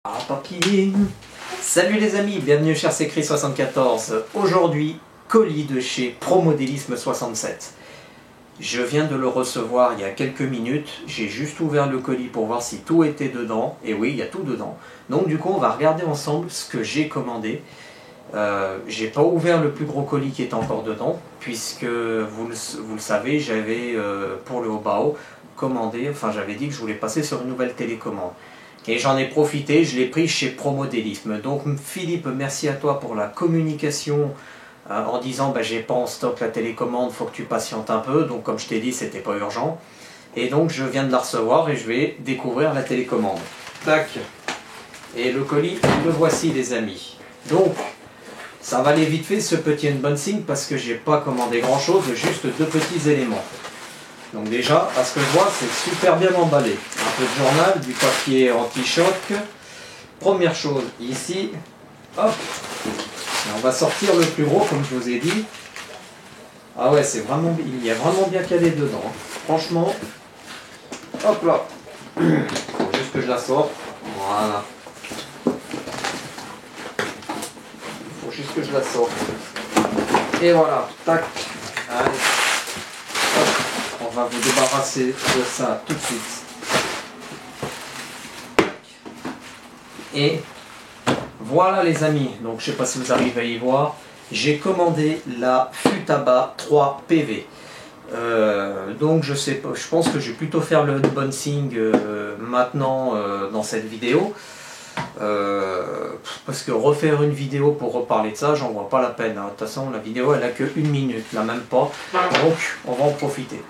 Ah papier. Salut les amis, bienvenue chez Secret74. Aujourd'hui, colis de chez Promodélisme 67. Je viens de le recevoir il y a quelques minutes, j'ai juste ouvert le colis pour voir si tout était dedans, et oui, il y a tout dedans. Donc du coup, on va regarder ensemble ce que j'ai commandé. J'ai pas ouvert le plus gros colis qui est encore dedans, puisque vous le savez, j'avais pour le Obao commandé, enfin j'avais dit que je voulais passer sur une nouvelle télécommande. Et j'en ai profité, je l'ai pris chez Promodélisme. Donc Philippe, merci à toi pour la communication en disant bah, j'ai pas en stock la télécommande, faut que tu patientes un peu. Donc comme je t'ai dit, c'était pas urgent. Et donc je viens de la recevoir et je vais découvrir la télécommande. Tac. Et le colis, le voici les amis. Donc ça va aller vite fait ce petit unboxing parce que j'ai pas commandé grand chose, juste deux petits éléments. Donc déjà, à ce que je vois, c'est super bien emballé. Un peu de journal, du papier anti-choc. Première chose, ici, hop, et on va sortir le plus gros comme je vous ai dit. Ah ouais, c'est vraiment, il y a vraiment bien calé dedans. Franchement, hop là. Faut juste que je la sorte. Voilà. Faut juste que je la sorte. Et voilà, tac. Allez. On va vous débarrasser de ça tout de suite. Et voilà les amis, donc je ne sais pas si vous arrivez à y voir, j'ai commandé la Futaba 3 PV. Donc je sais pas, je pense que je vais plutôt faire le unboxing maintenant dans cette vidéo. Parce que refaire une vidéo pour reparler de ça, j'en vois pas la peine. Hein. De toute façon, la vidéo elle a que 1 minute, là même pas. Donc on va en profiter.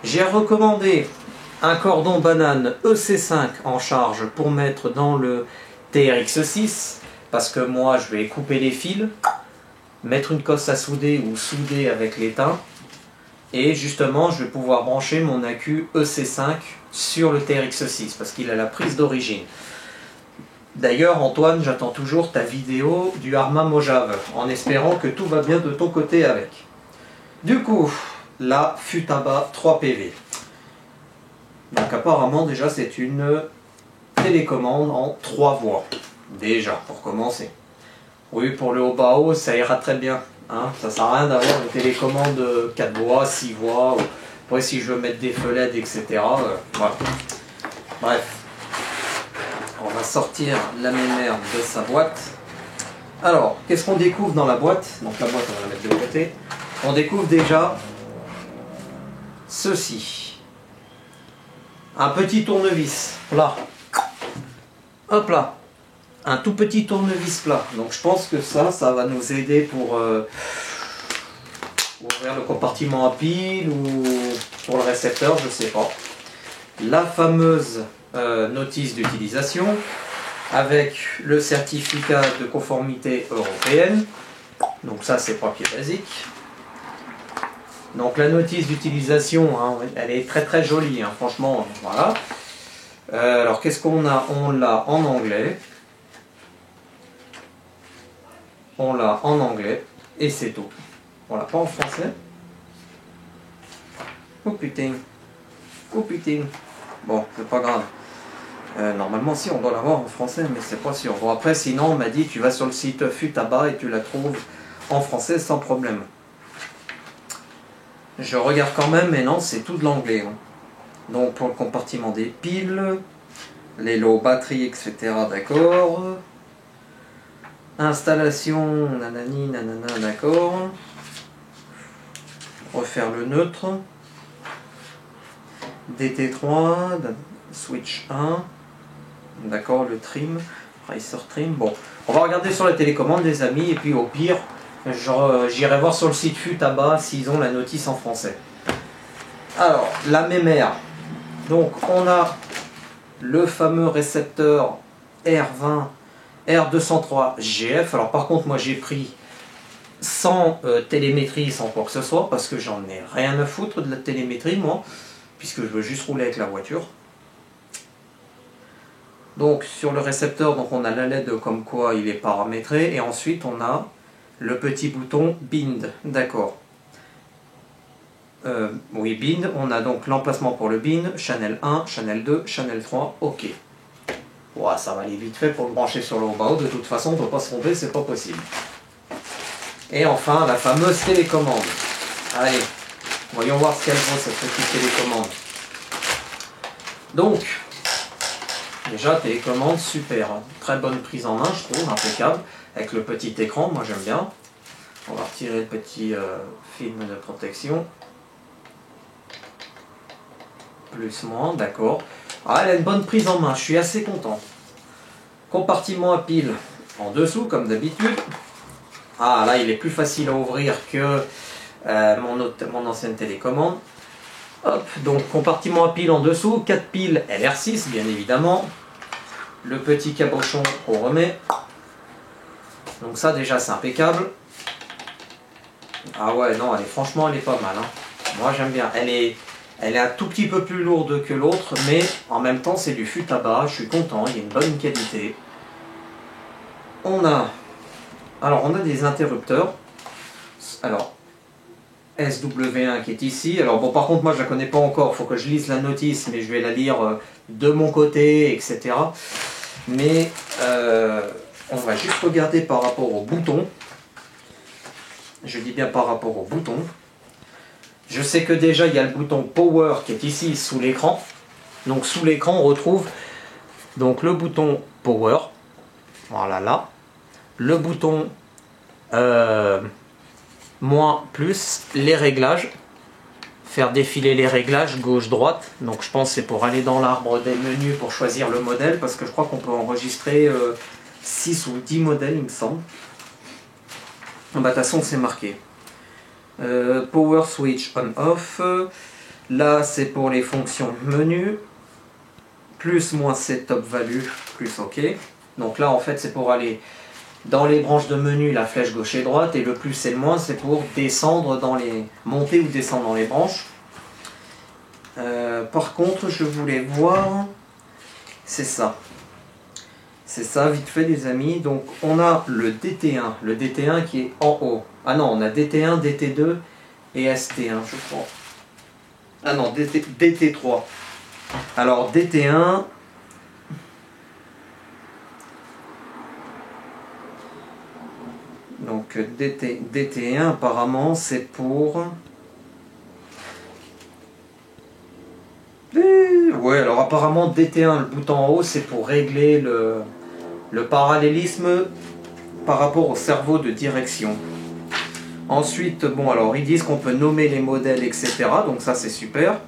J'ai recommandé un cordon banane EC5 en charge pour mettre dans le TRX6 parce que moi je vais couper les fils, mettre une cosse à souder ou souder avec l'étain et justement je vais pouvoir brancher mon accu EC5 sur le TRX6 parce qu'il a la prise d'origine. D'ailleurs Antoine, j'attends toujours ta vidéo du Arma Mojave en espérant que tout va bien de ton côté avec. Du coup, la Futaba 3 PV. Donc apparemment déjà c'est une télécommande en 3 voies. Déjà, pour commencer. Oui, pour le Obao, ça ira très bien. Hein, ça sert à rien d'avoir une télécommande 4 voies, 6 voies. Après si je veux mettre des fenêtres, etc. Voilà. Bref. On va sortir la mémère de sa boîte. Alors, qu'est-ce qu'on découvre dans la boîte? Donc la boîte, on va la mettre de côté. On découvre déjà ceci. Un petit tournevis plat. Hop là. Un tout petit tournevis plat. Donc je pense que ça va nous aider pour ouvrir le compartiment à pile ou pour le récepteur, je sais pas. La fameuse notice d'utilisation avec le certificat de conformité européenne. Donc ça c'est papier basique. Donc la notice d'utilisation, hein, elle est très très jolie, hein, franchement, voilà. Alors qu'est-ce qu'on a? On l'a en anglais. On l'a en anglais, et c'est tout. On l'a pas en français. Oh putain. Oh putain. Bon, c'est pas grave. Normalement si, on doit l'avoir en français, mais c'est pas sûr. Bon après, sinon on m'a dit, tu vas sur le site Futaba et tu la trouves en français sans problème. Je regarde quand même, mais non, c'est tout de l'anglais. Hein. Donc pour le compartiment des piles, les lots batteries, etc. D'accord. Installation, nanani, nanana, d'accord. Refaire le neutre. DT3, switch 1. D'accord, le trim, Racer trim. Bon, on va regarder sur la télécommande, les amis, et puis au pire, j'irai voir sur le site Futaba s'ils ont la notice en français. Alors, la mémère. Donc, on a le fameux récepteur R20 R203 GF. Alors, par contre, moi j'ai pris sans télémétrie, sans quoi que ce soit, parce que j'en ai rien à foutre de la télémétrie, moi, puisque je veux juste rouler avec la voiture. Donc, sur le récepteur, donc on a la LED comme quoi il est paramétré, et ensuite on a le petit bouton Bind, d'accord. Oui, Bind, on a donc l'emplacement pour le Bind, Channel 1, Channel 2, Channel 3, OK. Ouais, ça va aller vite fait pour le brancher sur le haut-bas. De toute façon, on ne peut pas se tromper, c'est pas possible. Et enfin, la fameuse télécommande. Allez, voyons voir ce qu'elle vaut, cette petite télécommande. Donc, déjà, télécommande, super. Très bonne prise en main, je trouve, impeccable. Avec le petit écran, moi j'aime bien. On va retirer le petit film de protection. Plus, moins, d'accord. Ah, elle a une bonne prise en main, je suis assez content. Compartiment à pile en dessous, comme d'habitude. Ah, là, il est plus facile à ouvrir que mon ancienne télécommande. Hop, donc compartiment à pile en dessous, 4 piles LR6, bien évidemment. Le petit cabochon qu'on remet. Donc ça, déjà, c'est impeccable. Ah ouais, non, franchement, elle est pas mal. Hein. Moi, j'aime bien. Elle est un tout petit peu plus lourde que l'autre, mais en même temps, c'est du fût à bas. Je suis content, il y a une bonne qualité. On a des interrupteurs. Alors, SW1 qui est ici. Alors bon, par contre, moi, je la connais pas encore. Il faut que je lise la notice, mais je vais la lire de mon côté, etc. Mais on va juste regarder par rapport au bouton. Je dis bien par rapport au bouton. Je sais que déjà il y a le bouton Power qui est ici sous l'écran. Donc sous l'écran on retrouve donc le bouton Power. Voilà là. Le bouton moins plus les réglages. Faire défiler les réglages gauche-droite. Donc je pense que c'est pour aller dans l'arbre des menus pour choisir le modèle. Parce que je crois qu'on peut enregistrer 6 ou 10 modèles il me semble. Bah, de toute façon c'est marqué. Power switch on-off. Là c'est pour les fonctions menu. Plus moins setup value. Plus OK. Donc là en fait c'est pour aller dans les branches de menu, la flèche gauche et droite. Et le plus et le moins c'est pour descendre dans les... monter ou descendre dans les branches. Par contre je voulais voir... C'est ça. C'est ça, vite fait les amis. Donc on a le DT1. Le DT1 qui est en haut. Ah non, on a DT1, DT2 et ST1 je crois. Ah non, DT3. Alors DT1... Donc DT1 apparemment c'est pour... Ouais, alors apparemment DT1, le bouton en haut, c'est pour régler le parallélisme par rapport au cerveau de direction. Ensuite, bon alors ils disent qu'on peut nommer les modèles, etc. Donc ça c'est super.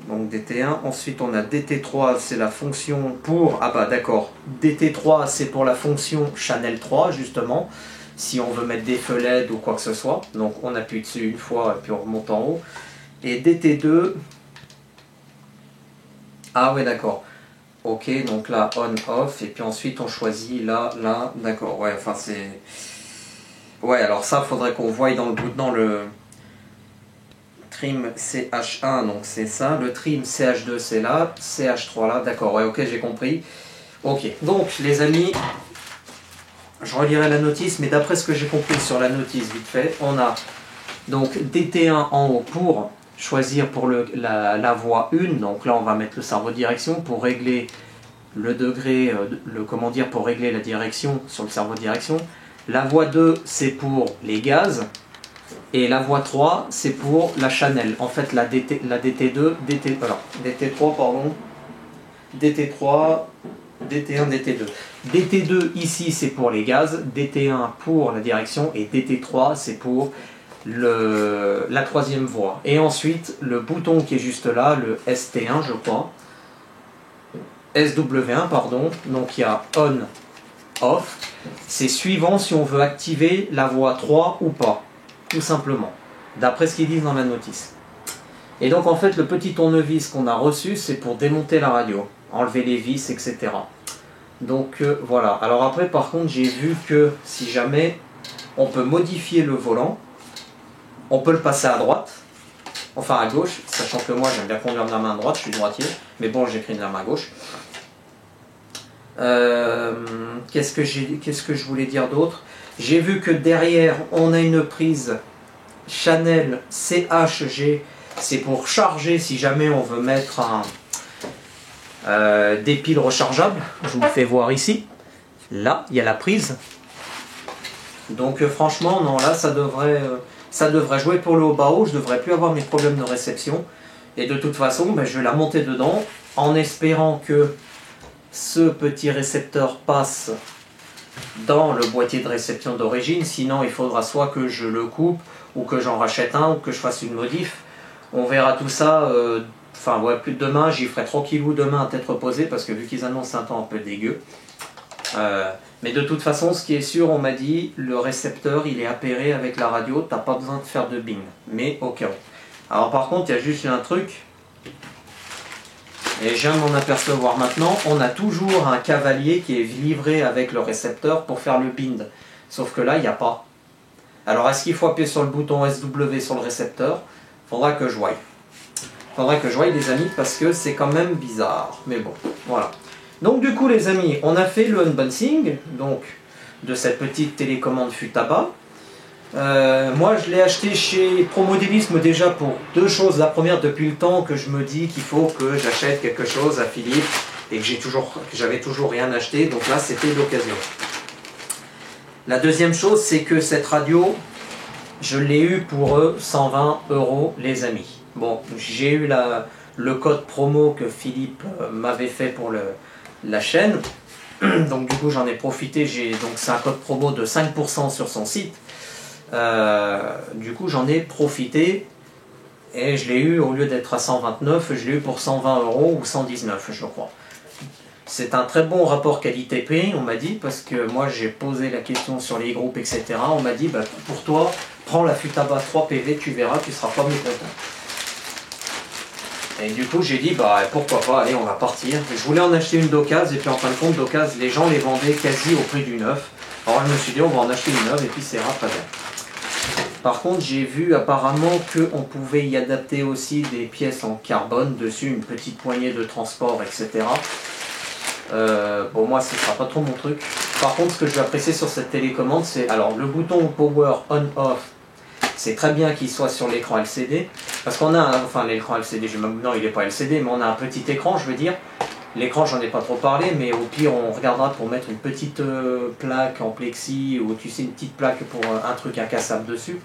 Donc DT1, ensuite on a DT3, c'est la fonction pour... Ah bah d'accord, DT3 c'est pour la fonction Channel 3 justement, si on veut mettre des feux LED ou quoi que ce soit. Donc on appuie dessus une fois et puis on remonte en haut. Et DT2... Ah ouais d'accord. Ok, donc là on-off, et puis ensuite on choisit là, d'accord, ouais, enfin c'est... Ouais, alors ça, faudrait qu'on voie dans le trim CH1, donc c'est ça, le trim CH2 c'est là, CH3 là, d'accord, ouais, ok, j'ai compris. Ok, donc les amis, je relirai la notice, mais d'après ce que j'ai compris sur la notice vite fait, on a donc DT1 en haut pour choisir pour la voie 1, donc là on va mettre le cerveau direction pour régler le degré, pour régler la direction sur le cerveau direction. La voie 2 c'est pour les gaz. Et la voie 3, c'est pour la channel. En fait, la DT2, DT3, pardon, DT3, DT1, DT2. DT2, ici, c'est pour les gaz, DT1 pour la direction, et DT3, c'est pour la troisième voie. Et ensuite, le bouton qui est juste là, le ST1, je crois, SW1, pardon, donc il y a on, off, c'est suivant si on veut activer la voie 3 ou pas. Tout simplement, d'après ce qu'ils disent dans la notice. Et donc en fait le petit tournevis qu'on a reçu c'est pour démonter la radio, enlever les vis, etc. Donc voilà, alors après par contre j'ai vu que si jamais on peut modifier le volant, on peut le passer à droite, enfin à gauche, sachant que moi j'aime bien conduire de la main droite, je suis droitier, mais bon j'écris de la main gauche. Qu'est-ce que je voulais dire d'autre? J'ai vu que derrière on a une prise Channel CHG, c'est pour charger si jamais on veut mettre Des piles rechargeables, je vous le fais voir ici. Là, il y a la prise. Donc franchement, non, là, ça devrait jouer pour le haut-bas-haut. Je ne devrais plus avoir mes problèmes de réception. Et de toute façon, ben, je vais la monter dedans en espérant que ce petit récepteur passe dans le boîtier de réception d'origine. Sinon, il faudra soit que je le coupe ou que j'en rachète un ou que je fasse une modif. On verra tout ça. Enfin, ouais, plus de demain, j'y ferai tranquillou demain à tête reposée parce que vu qu'ils annoncent un temps un peu dégueu. Mais de toute façon, ce qui est sûr, on m'a dit, le récepteur, il est appairé avec la radio, t'as pas besoin de faire de bing. Mais au cas où. Alors par contre, il y a juste un truc, et je viens de m'en apercevoir maintenant, on a toujours un cavalier qui est livré avec le récepteur pour faire le bind. Sauf que là, il n'y a pas. Alors est-ce qu'il faut appuyer sur le bouton SW sur le récepteur? Faudra que je voie. Faudra que je voie les amis parce que c'est quand même bizarre. Mais bon, voilà. Donc du coup les amis, on a fait le unboxing donc, de cette petite télécommande Futaba. Moi je l'ai acheté chez Promodélisme déjà pour deux choses. La première, depuis le temps que je me dis qu'il faut que j'achète quelque chose à Philippe et que j'avais toujours rien acheté, donc là c'était l'occasion. La deuxième chose, c'est que cette radio, je l'ai eu pour 120 € les amis. Bon, j'ai eu le code promo que Philippe m'avait fait pour la chaîne, donc du coup j'en ai profité, donc c'est un code promo de 5% sur son site. Du coup j'en ai profité et je l'ai eu, au lieu d'être à 129, je l'ai eu pour 120 € ou 119 je crois. C'est un très bon rapport qualité-prix, on m'a dit, parce que moi j'ai posé la question sur les groupes, etc. On m'a dit, bah, pour toi, prends la Futaba 3 PV, tu verras, tu seras pas mécontent. Et du coup j'ai dit, bah pourquoi pas, allez on va partir. Je voulais en acheter une d'occasion, et puis en fin de compte d'occasion, les gens les vendaient quasi au prix du neuf. Alors je me suis dit, on va en acheter une neuve, et puis c'est très bien. Par contre, j'ai vu apparemment qu'on pouvait y adapter aussi des pièces en carbone dessus, une petite poignée de transport, etc. Bon, moi, ce ne sera pas trop mon truc. Par contre, ce que je vais apprécier sur cette télécommande, c'est alors le bouton Power On-Off. C'est très bien qu'il soit sur l'écran LCD. Parce qu'on a, enfin l'écran LCD, non, il n'est pas LCD, mais on a un petit écran, je veux dire. L'écran, j'en ai pas trop parlé, mais au pire, on regardera pour mettre une petite plaque en plexi, ou tu sais, une petite plaque pour un truc incassable dessus.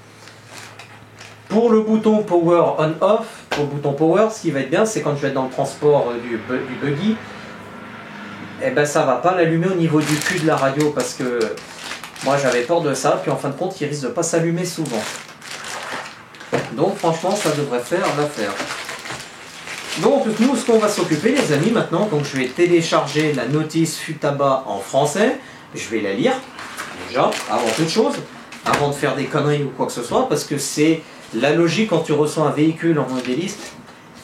Pour le bouton Power On-Off, pour le bouton Power, ce qui va être bien, c'est quand je vais être dans le transport du buggy, eh ben ça va pas l'allumer au niveau du cul de la radio, parce que moi j'avais peur de ça, puis en fin de compte, il risque de pas s'allumer souvent. Donc franchement, ça devrait faire l'affaire. Donc nous, ce qu'on va s'occuper les amis maintenant, donc je vais télécharger la notice Futaba en français, je vais la lire, déjà, avant toute chose, avant de faire des conneries ou quoi que ce soit, parce que c'est la logique quand tu reçois un véhicule en modéliste.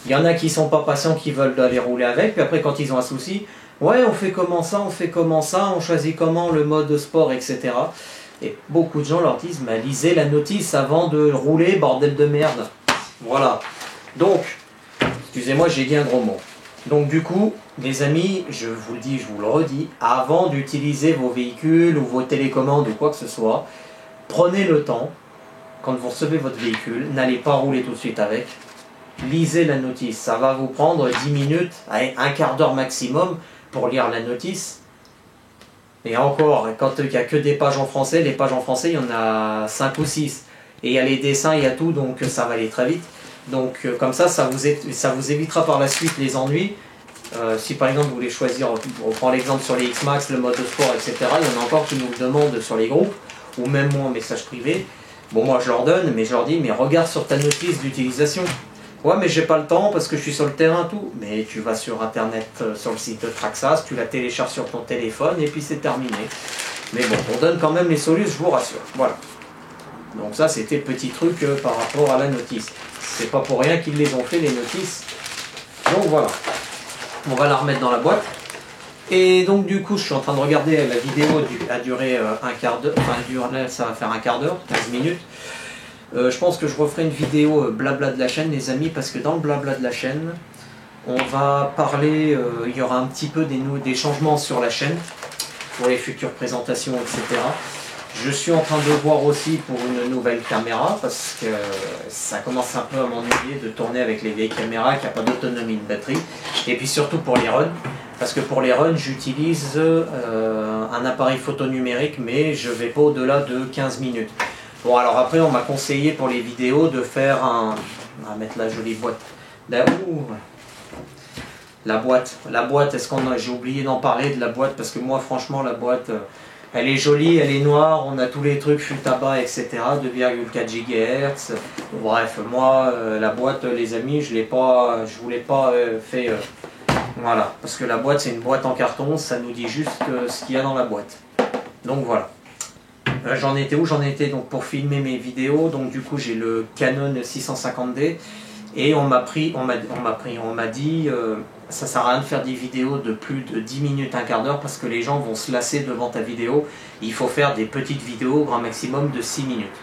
Il y en a qui sont pas patients, qui veulent aller rouler avec, puis après quand ils ont un souci, ouais on fait comment ça, on choisit comment le mode sport, etc. Et beaucoup de gens leur disent, mais lisez la notice avant de rouler, bordel de merde. Voilà. Donc, excusez-moi, j'ai dit un gros mot. Donc du coup, les amis, je vous le dis, je vous le redis, avant d'utiliser vos véhicules ou vos télécommandes ou quoi que ce soit, prenez le temps, quand vous recevez votre véhicule, n'allez pas rouler tout de suite avec. Lisez la notice, ça va vous prendre 10 minutes, un quart d'heure maximum pour lire la notice. Et encore, quand il n'y a que des pages en français, les pages en français, il y en a 5 ou 6. Et il y a les dessins, il y a tout, donc ça va aller très vite. Donc comme ça vous évitera par la suite les ennuis. Si par exemple vous voulez choisir, on prend l'exemple sur les X-Max, le mode sport, etc. Il y en a encore qui nous le demandent sur les groupes, ou même moi en message privé. Bon moi je leur donne, mais je leur dis, mais regarde sur ta notice d'utilisation. Ouais mais j'ai pas le temps parce que je suis sur le terrain, tout. Mais tu vas sur internet, sur le site de Traxas, tu la télécharges sur ton téléphone et puis c'est terminé. Mais bon, on donne quand même les solutions, je vous rassure. Voilà. Donc ça c'était le petit truc par rapport à la notice. C'est pas pour rien qu'ils les ont fait les notices. Donc voilà. On va la remettre dans la boîte. Et donc du coup je suis en train de regarder la vidéo a duré un quart d'heure. Enfin ça va faire un quart d'heure, 15 minutes. Je pense que je referai une vidéo blabla de la chaîne les amis, parce que dans le blabla de la chaîne, on va parler, il y aura un petit peu des changements sur la chaîne, pour les futures présentations, etc. Je suis en train de voir aussi pour une nouvelle caméra parce que ça commence un peu à m'ennuyer de tourner avec les vieilles caméras qui n'ont pas d'autonomie de batterie. Et puis surtout pour les runs, parce que pour les runs j'utilise un appareil photo numérique mais je ne vais pas au-delà de 15 minutes. Bon alors après on m'a conseillé pour les vidéos de faire un... On va mettre la jolie boîte. La boîte, est-ce qu'on a... J'ai oublié d'en parler de la boîte parce que moi franchement la boîte... Elle est jolie, elle est noire, on a tous les trucs fût tabac, etc. 2,4 GHz. Bref, moi, la boîte, les amis, je voulais pas fait. Voilà, parce que la boîte, c'est une boîte en carton, ça nous dit juste ce qu'il y a dans la boîte. Donc voilà. J'en étais où? J'en étais donc pour filmer mes vidéos. Donc du coup, j'ai le Canon 650D. Et on m'a dit, ça sert à rien de faire des vidéos de plus de 10 minutes, un quart d'heure, parce que les gens vont se lasser devant ta vidéo. Il faut faire des petites vidéos, grand maximum de 6 minutes.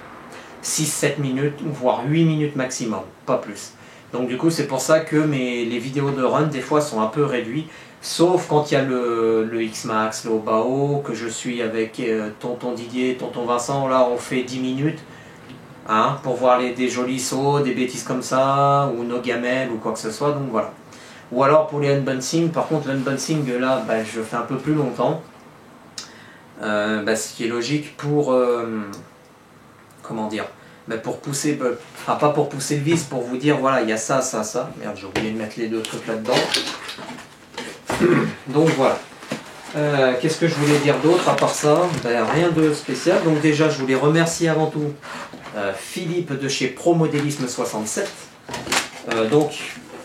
6-7 minutes, voire 8 minutes maximum, pas plus. Donc du coup, c'est pour ça que les vidéos de run, des fois, sont un peu réduites, sauf quand il y a le X-Max, le Bao, que je suis avec tonton Didier, tonton Vincent, là, on fait 10 minutes. Hein, pour voir des jolis sauts, des bêtises comme ça, ou nos gamelles, ou quoi que ce soit, donc voilà. Ou alors pour les unboxing, par contre l'unboxing là, je fais un peu plus longtemps, ce qui est logique pour, comment dire, pour pousser, enfin pas pour pousser le vis, pour vous dire voilà, il y a ça, ça, ça, merde j'ai oublié de mettre les deux trucs là-dedans, donc voilà. Qu'est-ce que je voulais dire d'autre à part ça? Rien de spécial, donc déjà je voulais remercier avant tout Philippe de chez Promodélisme 67. Donc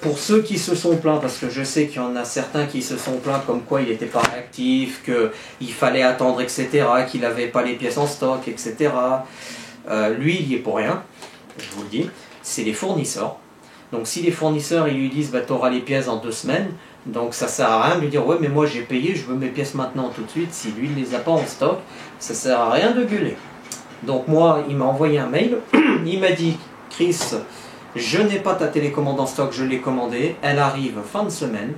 pour ceux qui se sont plaints, parce que je sais qu'il y en a certains qui se sont plaints comme quoi il n'était pas réactif, qu'il fallait attendre, etc., qu'il n'avait pas les pièces en stock, etc. Lui il y est pour rien, je vous le dis, c'est les fournisseurs. Donc si les fournisseurs ils lui disent tu auras les pièces dans 2 semaines, donc ça sert à rien de lui dire ouais mais moi j'ai payé, je veux mes pièces maintenant tout de suite. Si lui il les a pas en stock, ça sert à rien de gueuler. Donc moi, il m'a envoyé un mail, il m'a dit « Chris, je n'ai pas ta télécommande en stock, je l'ai commandée, elle arrive fin de semaine. »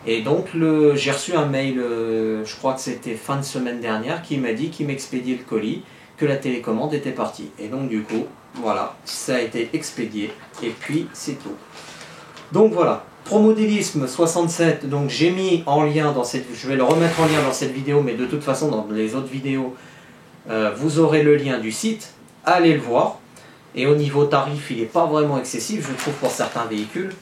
Et donc j'ai reçu un mail, je crois que c'était fin de semaine dernière, qui m'a dit qu'il m'expédiait le colis, que la télécommande était partie. Et donc du coup, voilà, ça a été expédié, et puis c'est tout. Donc voilà, Promodélisme 67, donc j'ai mis en lien dans cette... Je vais le remettre en lien dans cette vidéo, mais de toute façon dans les autres vidéos, vous aurez le lien du site, allez le voir. Et au niveau tarif, il n'est pas vraiment excessif, je trouve, pour certains véhicules.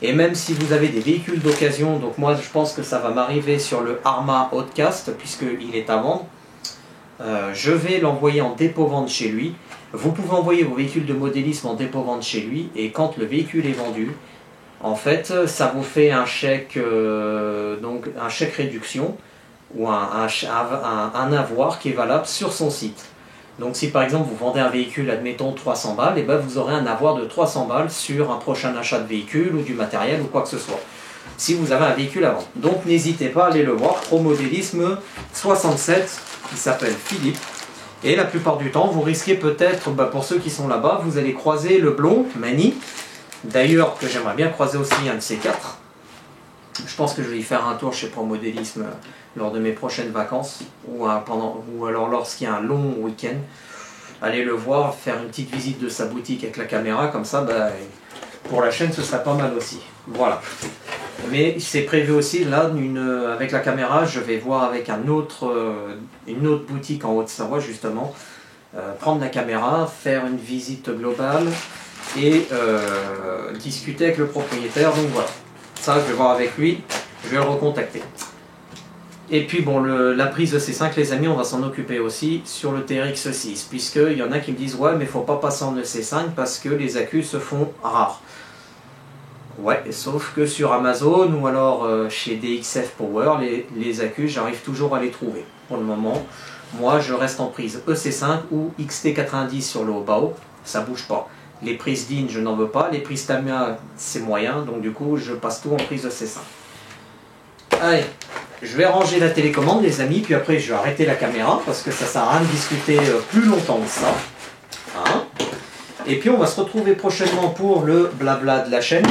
Et même si vous avez des véhicules d'occasion, donc moi je pense que ça va m'arriver sur le Arma Outcast, puisqu'il est à vendre, je vais l'envoyer en dépôt-vente chez lui. Vous pouvez envoyer vos véhicules de modélisme en dépôt-vente chez lui, et quand le véhicule est vendu, en fait, ça vous fait un chèque, donc un chèque réduction, ou un avoir qui est valable sur son site. Donc si par exemple vous vendez un véhicule, admettons 300 balles, et vous aurez un avoir de 300 balles sur un prochain achat de véhicule ou du matériel ou quoi que ce soit. Si vous avez un véhicule à vendre. Donc n'hésitez pas à aller le voir, Promodélisme 67, qui s'appelle Philippe. Et la plupart du temps, vous risquez peut-être, pour ceux qui sont là-bas, vous allez croiser le blond, Mani. D'ailleurs, que j'aimerais bien croiser aussi un de ces quatre. Je pense que je vais y faire un tour chez Promodélisme lors de mes prochaines vacances ou alors lorsqu'il y a un long week-end. Allez le voir, faire une petite visite de sa boutique avec la caméra, comme ça pour la chaîne ce serait pas mal aussi. Voilà. Mais c'est prévu aussi là, avec la caméra, je vais voir avec une autre boutique en Haute-Savoie justement, prendre la caméra, faire une visite globale et discuter avec le propriétaire, donc voilà. Ça, je vais voir avec lui, je vais le recontacter. Et puis bon, la prise de C5, les amis, on va s'en occuper aussi sur le TRX6, puisqu'il y en a qui me disent ouais, mais il ne faut pas passer en EC5 parce que les accus se font rares. Ouais, sauf que sur Amazon ou alors chez DXF Power, les accus, j'arrive toujours à les trouver. Pour le moment, moi, je reste en prise EC5 ou XT90 sur le Bao, ça bouge pas. Les prises DIN, je n'en veux pas. Les prises Tamiya, c'est moyen. Donc du coup, je passe tout en prise EC5. Allez, je vais ranger la télécommande, les amis. Puis après, je vais arrêter la caméra parce que ça sert à rien de discuter plus longtemps que ça. Hein? Et puis, on va se retrouver prochainement pour le blabla de la chaîne.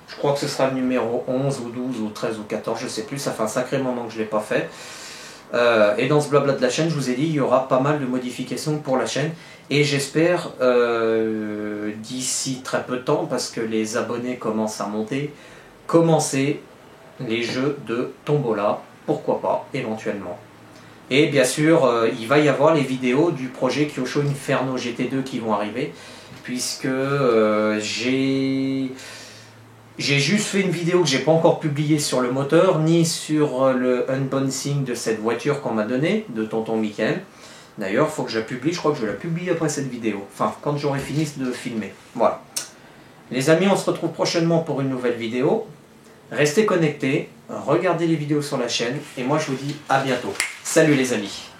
Je crois que ce sera le numéro 11 ou 12 ou 13 ou 14, je sais plus. Ça fait un sacré moment que je ne l'ai pas fait. Et dans ce blabla de la chaîne, je vous ai dit, il y aura pas mal de modifications pour la chaîne. Et j'espère, d'ici très peu de temps, parce que les abonnés commencent à monter, commencer les jeux de Tombola, pourquoi pas, éventuellement. Et bien sûr, il va y avoir les vidéos du projet Kyosho Inferno GT2 qui vont arriver, puisque j'ai juste fait une vidéo que j'ai pas encore publiée sur le moteur, ni sur le unboxing de cette voiture qu'on m'a donnée, de Tonton Mickaël. D'ailleurs, il faut que je la publie, je crois que je la publie après cette vidéo. Enfin, quand j'aurai fini de filmer. Voilà. Les amis, on se retrouve prochainement pour une nouvelle vidéo. Restez connectés, regardez les vidéos sur la chaîne, et moi je vous dis à bientôt. Salut les amis!